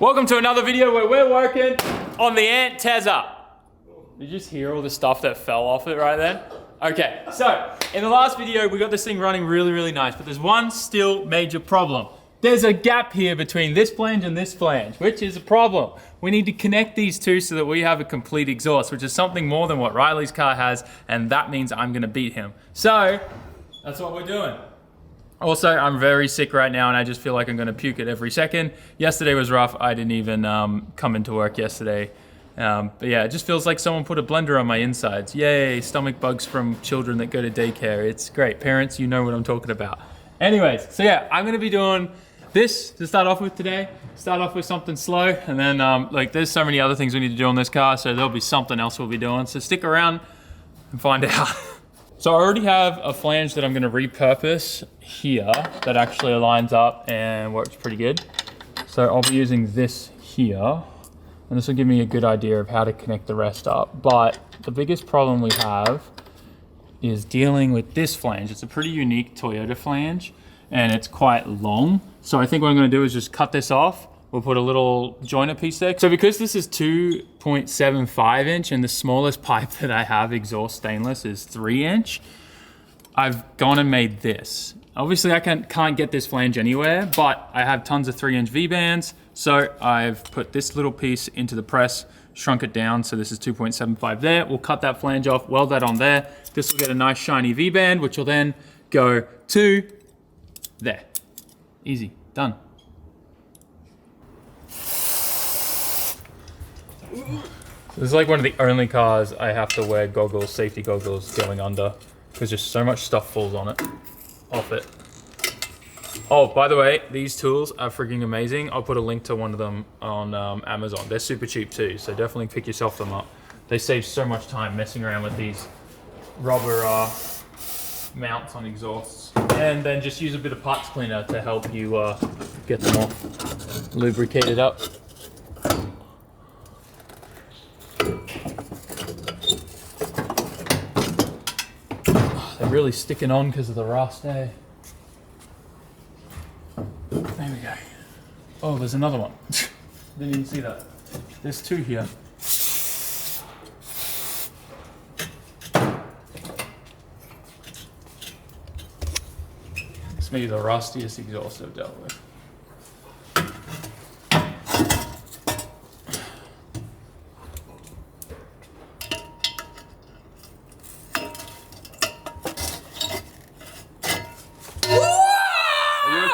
Welcome to another video where we're working on the Altezza. Did you just hear all the stuff that fell off it right then? Okay, so in the last video we got this thing running really nice, but there's one still major problem. There's a gap here between this flange and this flange, which is a problem. We need to connect these two so that we have a complete exhaust, which is something more than what Riley's car has, and that means I'm gonna beat him. So that's what we're doing. Also, I'm very sick right now and I just feel like I'm gonna puke at every second. Yesterday was rough. I didn't even come into work yesterday. But yeah, it just feels like someone put a blender on my insides. Yay, stomach bugs from children that go to daycare. It's great. Parents, you know what I'm talking about. Anyways, so yeah, I'm gonna be doing this to start off with today. Start off with something slow, and then like there's so many other things we need to do on this car, so there'll be something else we'll be doing. So stick around and find out. So I already have a flange that I'm gonna repurpose here that actually lines up and works pretty good. So I'll be using this here, and this will give me a good idea of how to connect the rest up. But the biggest problem we have is dealing with this flange. It's a pretty unique Toyota flange, and it's quite long. So I think what I'm gonna do is just cut this off. We'll put a little joiner piece there. So because this is 2.75 inch and the smallest pipe that I have, exhaust stainless, is 3 inch, I've gone and made this. Obviously I can't get this flange anywhere, but I have tons of 3-inch V-bands. So I've put this little piece into the press, shrunk it down. So this is 2.75 there. We'll cut that flange off, weld that on there. This will get a nice shiny V-band, which will then go to there. Easy, done. This is like one of the only cars I have to wear goggles, safety goggles going under, because just so much stuff falls on it, off it. Oh, by the way, these tools are freaking amazing. I'll put a link to one of them on Amazon. They're super cheap too, so definitely pick yourself them up. They save so much time messing around with these rubber mounts on exhausts. And then just use a bit of parts cleaner to help you get them all lubricated up. They're really sticking on because of the rust, eh? There we go. Oh, there's another one. Didn't even see that. There's two here. This may be the rustiest exhaust I've dealt with.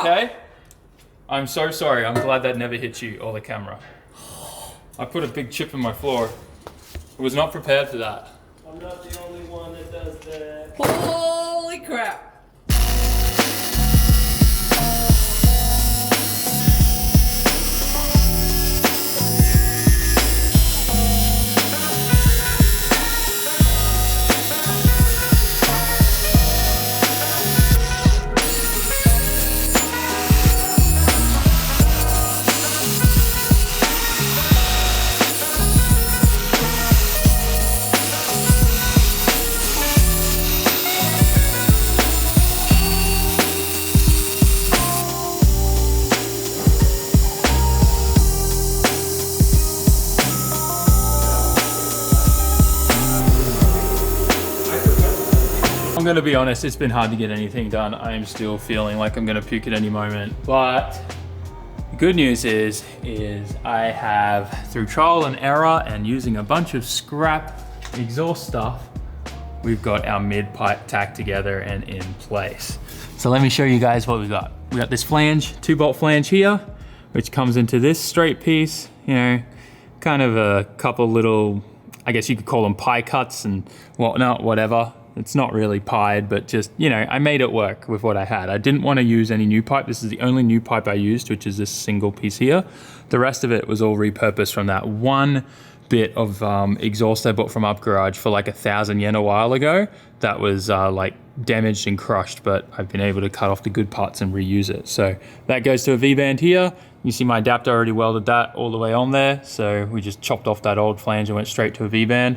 Okay? I'm so sorry. I'm glad that never hit you or the camera. I put a big chip in my floor. I was not prepared for that. I'm not the only one that does that. Holy crap. I'm gonna be honest, it's been hard to get anything done. I am still feeling like I'm gonna puke at any moment. But the good news is I have, through trial and error and using a bunch of scrap exhaust stuff, we've got our mid pipe tacked together and in place. So let me show you guys what we got. We got this flange, 2-bolt flange here, which comes into this straight piece, you know, kind of a couple little, I guess you could call them pie cuts and whatnot, whatever. It's not really pied, but just, you know, I made it work with what I had. I didn't want to use any new pipe. This is the only new pipe I used, which is this single piece here. The rest of it was all repurposed from that one bit of exhaust I bought from Up Garage for like 1,000 yen a while ago. That was like damaged and crushed, but I've been able to cut off the good parts and reuse it. So that goes to a V-band here. You see my adapter already welded that all the way on there. So we just chopped off that old flange and went straight to a V-band.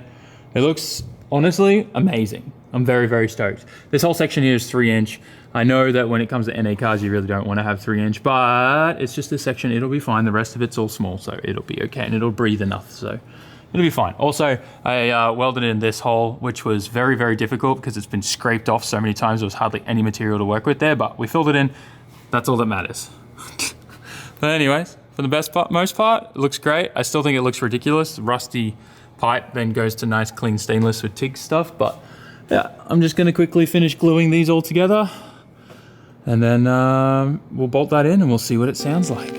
It looks honestly amazing. I'm very, very stoked. This whole section here is 3-inch. I know that when it comes to NA cars, you really don't want to have 3-inch, but it's just this section. It'll be fine. The rest of it's all small, so it'll be okay, and it'll breathe enough, so it'll be fine. Also, I welded in this hole, which was very, very difficult because it's been scraped off so many times. There was hardly any material to work with there, but we filled it in. That's all that matters. But anyways, for the most part, it looks great. I still think it looks ridiculous. Rusty pipe then goes to nice clean stainless with TIG stuff, but yeah, I'm just gonna quickly finish gluing these all together, and then we'll bolt that in and we'll see what it sounds like.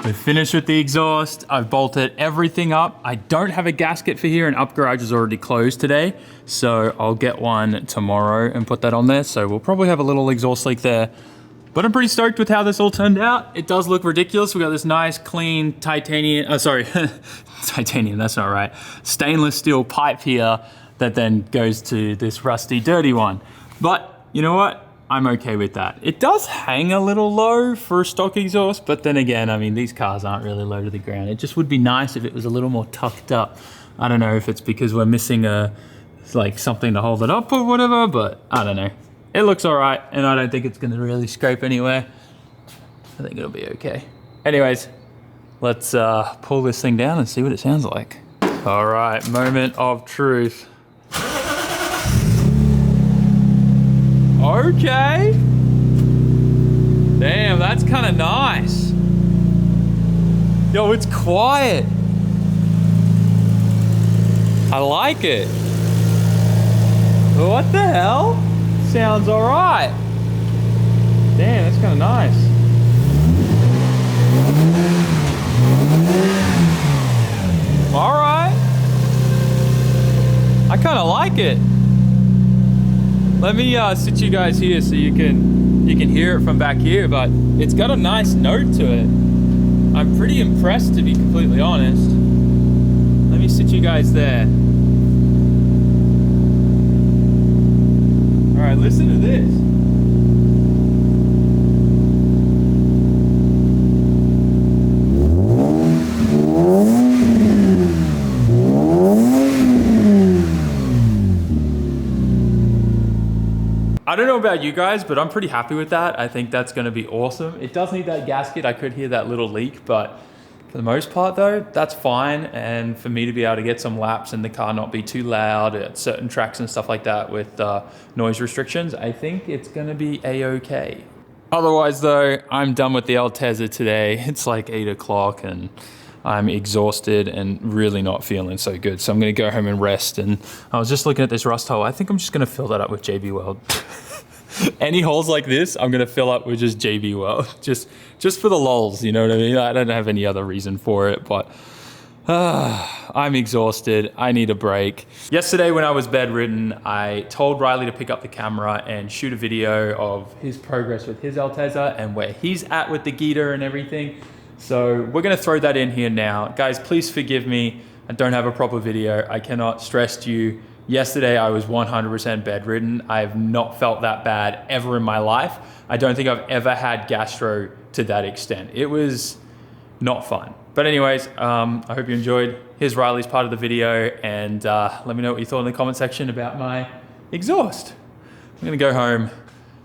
We're finished with the exhaust. I've bolted everything up. I don't have a gasket for here, and Up Garage is already closed today, so I'll get one tomorrow and put that on there. So we'll probably have a little exhaust leak there, but I'm pretty stoked with how this all turned out. It does look ridiculous. We got this nice clean titanium, titanium, that's not right. Stainless steel pipe here that then goes to this rusty, dirty one. But you know what? I'm okay with that. It does hang a little low for a stock exhaust, but then again, I mean, these cars aren't really low to the ground. It just would be nice if it was a little more tucked up. I don't know if it's because we're missing like something to hold it up or whatever, but I don't know. It looks all right, and I don't think it's gonna really scrape anywhere. I think it'll be okay. Anyways, let's pull this thing down and see what it sounds like. All right, moment of truth. Okay. Damn, that's kind of nice. Yo, it's quiet. I like it. What the hell? Sounds all right. Damn, that's kind of nice. All right. I kind of like it. Let me sit you guys here so you can hear it from back here, but it's got a nice note to it. I'm pretty impressed, to be completely honest. Let me sit you guys there. All right, listen to this. I don't know about you guys, but I'm pretty happy with that. I think that's gonna be awesome. It does need that gasket. I could hear that little leak, but for the most part though, that's fine. And for me to be able to get some laps and the car not be too loud at certain tracks and stuff like that with noise restrictions, I think it's gonna be a-okay. Otherwise though, I'm done with the Altezza today. It's like 8 o'clock and I'm exhausted and really not feeling so good. So I'm gonna go home and rest. And I was just looking at this rust hole. I think I'm just gonna fill that up with JB Weld. Any holes like this, I'm gonna fill up with just JB Weld. Just for the lols, you know what I mean? I don't have any other reason for it, but I'm exhausted. I need a break. Yesterday when I was bedridden, I told Riley to pick up the camera and shoot a video of his progress with his Altezza and where he's at with the Gita and everything. So we're gonna throw that in here now. Guys, please forgive me. I don't have a proper video. I cannot stress to you. Yesterday I was 100% bedridden. I have not felt that bad ever in my life. I don't think I've ever had gastro to that extent. It was not fun. But anyways, I hope you enjoyed. Here's Riley's part of the video, and let me know what you thought in the comment section about my exhaust. I'm gonna go home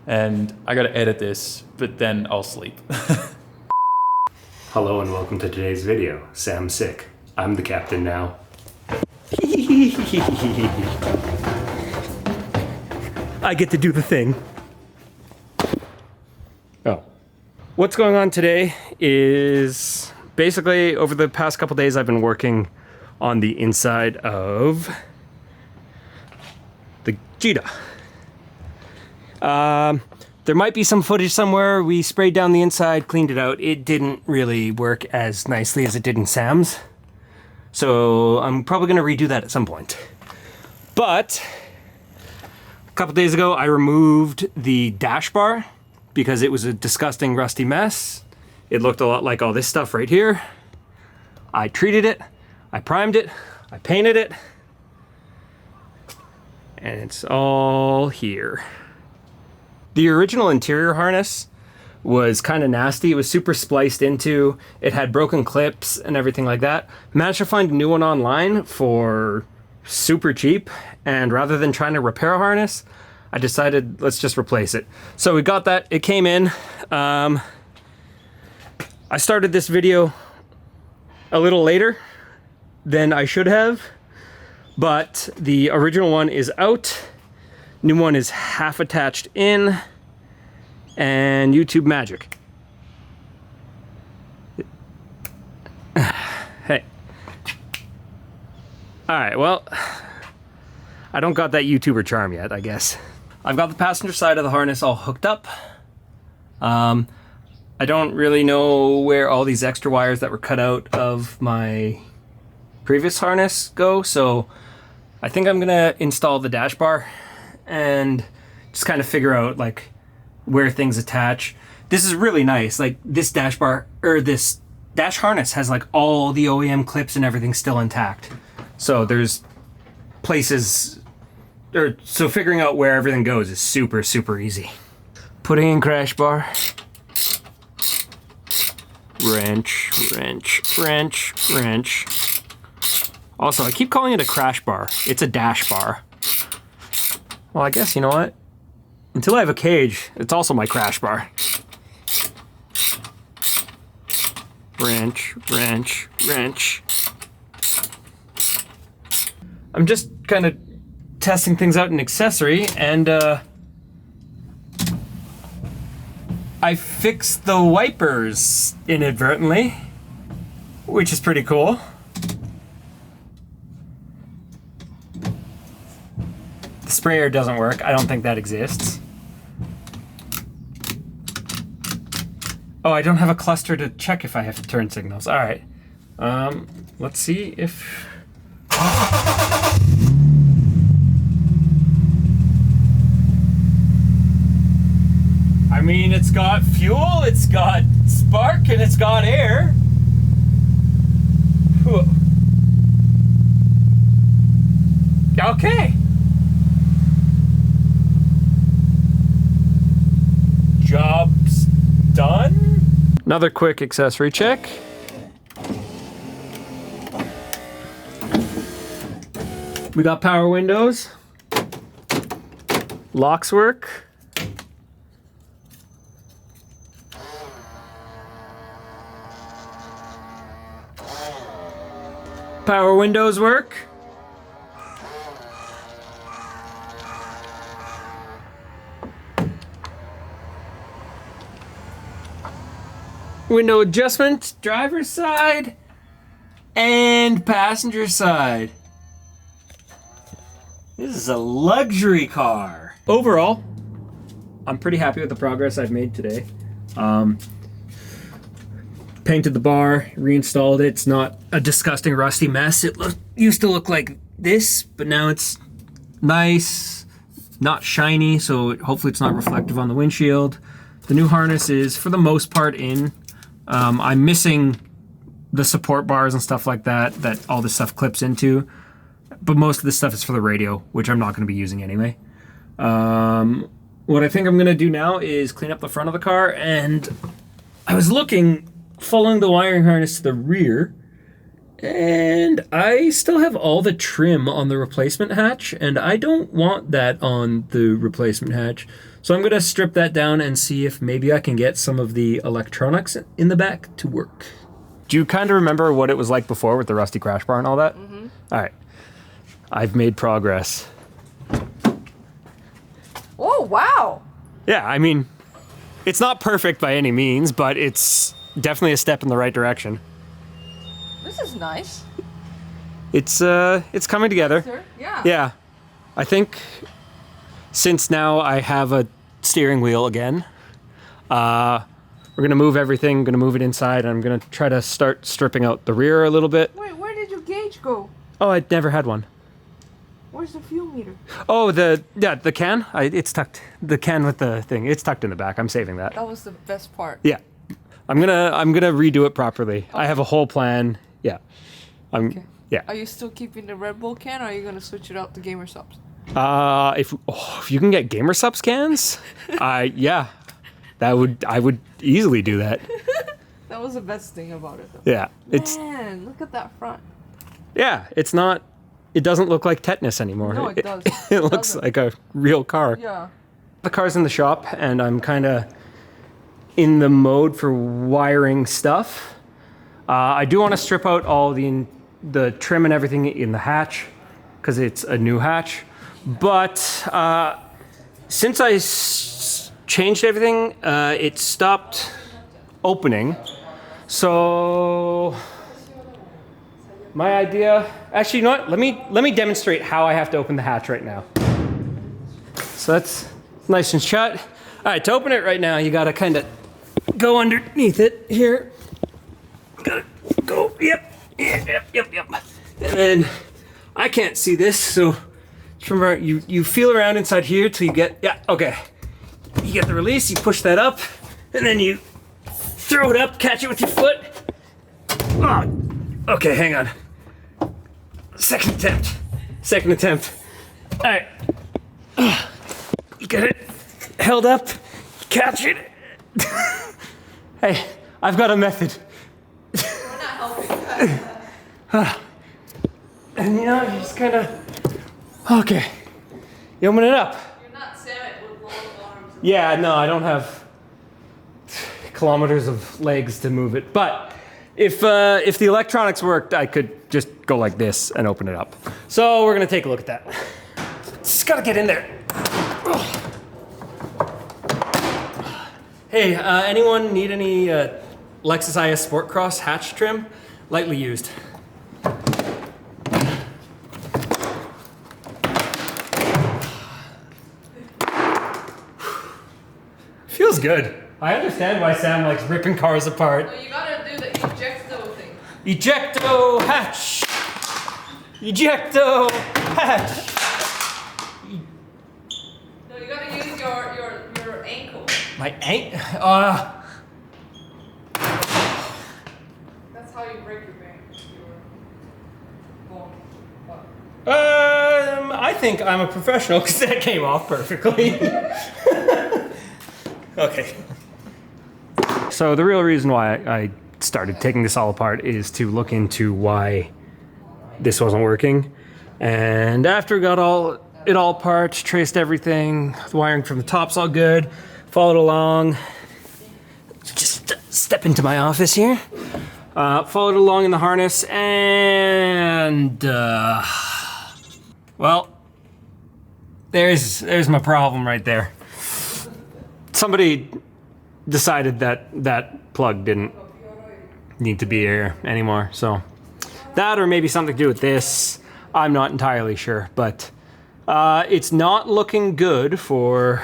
and I gotta edit this, but then I'll sleep. Hello and welcome to today's video. Sam's sick. I'm the captain now. I get to do the thing. Oh. What's going on today is basically over the past couple days I've been working on the inside of the Gita. There might be some footage somewhere. We sprayed down the inside, cleaned it out. It didn't really work as nicely as it did in Sam's. So I'm probably gonna redo that at some point. But a couple days ago, I removed the dash bar because it was a disgusting rusty mess. It looked a lot like all this stuff right here. I treated it, I primed it, I painted it, and it's all here. The original interior harness was kind of nasty. It was super spliced into. It had broken clips and everything like that. Managed to find a new one online for super cheap, and rather than trying to repair a harness, I decided let's just replace it. So we got that, it came in. I started this video a little later than I should have, but the original one is out. New one is half attached in, and YouTube magic. Hey. All right, well, I don't got that YouTuber charm yet, I guess. I've got the passenger side of the harness all hooked up. I don't really know where all these extra wires that were cut out of my previous harness go, so I think I'm gonna install the dash bar and just kind of figure out like where things attach. This is really nice. Like this dash bar, or this dash harness has like all the OEM clips and everything still intact. So there's places, so figuring out where everything goes is super, super easy. Putting in crash bar. Wrench, wrench, wrench, wrench. Also, I keep calling it a crash bar. It's a dash bar. Well, I guess, you know what? Until I have a cage, it's also my crash bar. Wrench, wrench, wrench. I'm just kind of testing things out in accessory, and I fixed the wipers inadvertently, which is pretty cool. The sprayer doesn't work. I don't think that exists. Oh, I don't have a cluster to check if I have to turn signals. All right. Let's see if... I mean, it's got fuel, it's got spark, and it's got air. Whew. Okay. Job's done. Another quick accessory check. We got power windows. Locks work. Power windows work. Window adjustment, driver's side and passenger side. This is a luxury car. Overall, I'm pretty happy with the progress I've made today. Painted the bar, reinstalled it. It's not a disgusting rusty mess. It used to look like this, but now it's nice, not shiny, so hopefully it's not reflective on the windshield. The new harness is, for the most part, in. I'm missing the support bars and stuff like that all this stuff clips into, but most of this stuff is for the radio, which I'm not going to be using anyway. What I think I'm going to do now is clean up the front of the car, and I was following the wiring harness to the rear, and I still have all the trim on the replacement hatch, and I don't want that on the replacement hatch. So I'm going to strip that down and see if maybe I can get some of the electronics in the back to work. Do you kind of remember what it was like before with the rusty crash bar and all that? Mm-hmm. All right. I've made progress. Oh, wow. Yeah, I mean, it's not perfect by any means, but it's definitely a step in the right direction. This is nice. It's coming together. Sure. Yeah. Yeah. I think since now I have a steering wheel again. We're gonna move everything, gonna move it inside, and I'm gonna try to start stripping out the rear a little bit. Wait, where did your gauge go? Oh, I never had one. Where's the fuel meter? Oh, the can? It's tucked. The can with the thing. It's tucked in the back. I'm saving that. That was the best part. Yeah. I'm gonna redo it properly. I have a whole plan. Yeah. Okay. Yeah. Are you still keeping the Red Bull can, or are you gonna switch it out to Gamer Subs? If you can get Gamer Subs cans, yeah, I would easily do that. That was the best thing about it, though. Yeah. Man, look at that front. Yeah, it's not. It doesn't look like tetanus anymore. No, it does. It looks like a real car. Yeah. The car's in the shop, and I'm kind of in the mode for wiring stuff. I do want to strip out all the trim and everything in the hatch, because it's a new hatch. But since I changed everything, it stopped opening. So my idea, actually, you know what? Let me demonstrate how I have to open the hatch right now. So that's nice and shut. All right, to open it right now, you gotta kind of go underneath it here. Gotta go, yep. And then I can't see this, so remember, you feel around inside here till you get, yeah, okay. You get the release, you push that up, and then you throw it up, catch it with your foot. Oh, okay, hang on. Second attempt. All right. You get it held up, catch it. Hey, I've got a method. We're not helping. And you know, you just kind of, okay. You open it up. You're not SAMMIT with long arms. Yeah, no, I don't have kilometers of legs to move it. But if the electronics worked, I could just go like this and open it up. So we're gonna take a look at that. Just gotta get in there. Hey, anyone need any Lexus IS Sport Cross hatch trim? Lightly used. Feels good. I understand why Sam likes ripping cars apart. No, you gotta do the ejecto thing. Ejecto hatch! Ejecto hatch! No, you gotta use your ankle. My ankle? That's how you break your bone. I think I'm a professional because that came off perfectly. Okay. So the real reason why I started taking this all apart is to look into why this wasn't working. And after we got it all apart, traced everything, the wiring from the top's all good, followed along. Just step into my office here. Followed along in the harness and well, there's my problem right there. Somebody decided that plug didn't need to be here anymore, so that or maybe something to do with this, I'm not entirely sure, but it's not looking good for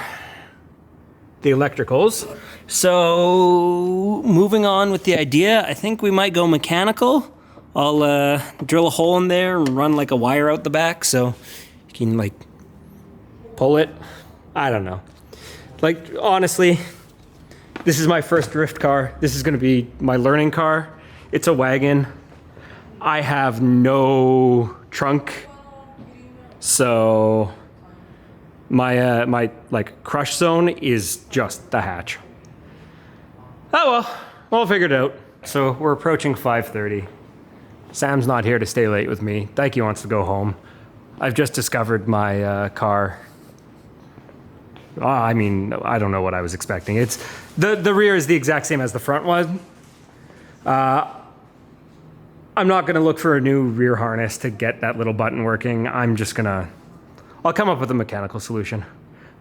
the electricals. So moving on with the idea, I think we might go mechanical. I'll drill a hole in there and run like a wire out the back so you can like pull it. I don't know. Like, honestly, this is my first drift car. This is gonna be my learning car. It's a wagon. I have no trunk, so my like crush zone is just the hatch. Oh well, we'll figure it out. So we're approaching 5:30. Sam's not here to stay late with me. Daiki wants to go home. I've just discovered my car. I mean, I don't know what I was expecting. It's the rear is the exact same as the front one. I'm not gonna look for a new rear harness to get that little button working. I'll come up with a mechanical solution.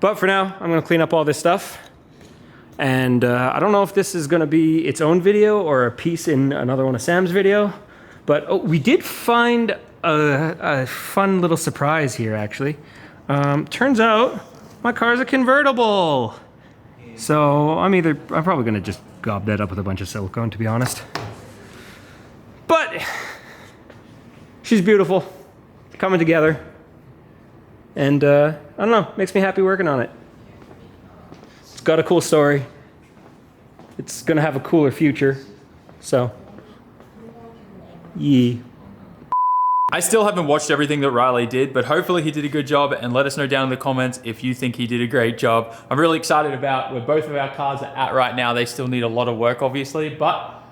But for now, I'm gonna clean up all this stuff. And I don't know if this is gonna be its own video or a piece in another one of Sam's video. But we did find a fun little surprise here, actually. Turns out my car's a convertible. So I'm probably gonna just gob that up with a bunch of silicone, to be honest. But she's beautiful, coming together. And I don't know, makes me happy working on it. It's got a cool story. It's gonna have a cooler future. So, yeah. I still haven't watched everything that Riley did, but hopefully he did a good job, and let us know down in the comments if you think he did a great job. I'm really excited about where both of our cars are at right now. They still need a lot of work, obviously, but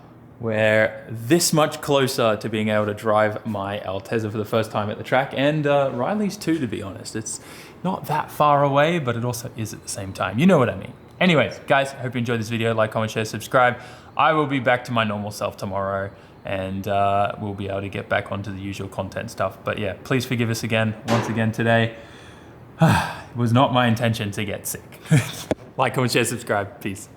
we're this much closer to being able to drive my Altezza for the first time at the track, and Riley's too, to be honest. It's not that far away, but it also is at the same time. You know what I mean. Anyways, guys, hope you enjoyed this video. Like, comment, share, subscribe. I will be back to my normal self tomorrow, and we'll be able to get back onto the usual content stuff. But yeah, please forgive us once again today. It was not my intention to get sick. Like, comment, share, subscribe. Peace.